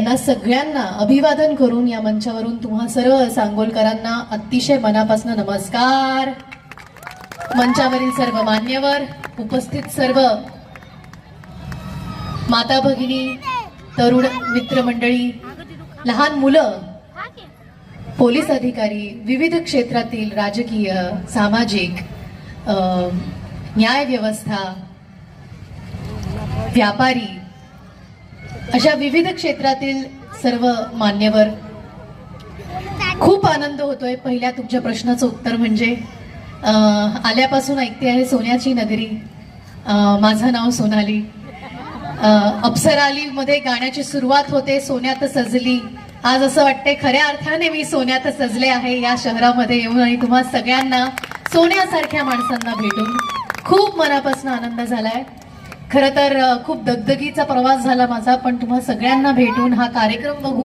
यांना सगळ्यांना अभिवादन करून या मंचावरून तुम्हा सर्व सांगोलकरांना अतिशय मनापासून नमस्कार. मंचावरील सर्व मान्यवर, उपस्थित सर्व माता भगिनी, तरुण मित्रमंडळी, लहान मुलं, पोलीस अधिकारी, विविध क्षेत्रातील राजकीय, सामाजिक, न्याय व्यवस्था, व्यापारी, अशा विविध क्षेत्रातील सर्व मान्यवर, खूप आनंद होतोय. पहिल्या तुमच्या प्रश्नाचं उत्तर म्हणजे आल्यापासून ऐकते आहे सोन्याची नगरी. माझं नाव सोनाली. अप्सराली मध्ये गाण्याची सुरुवात होते, सोन्यात सजली. आज असं वाटते खऱ्या अर्थाने मी सोन्यात सजले आहे या शहरामध्ये येऊन आणि तुम्हा सगळ्यांना सोन्यासारख्या माणसांना भेटून खूप मनापासून आनंद झालाय. खरं तर खूप दगदगीचा प्रवास झाला माझा, पण तुम्हा सगळ्यांना भेटून हा कार्यक्रम बघून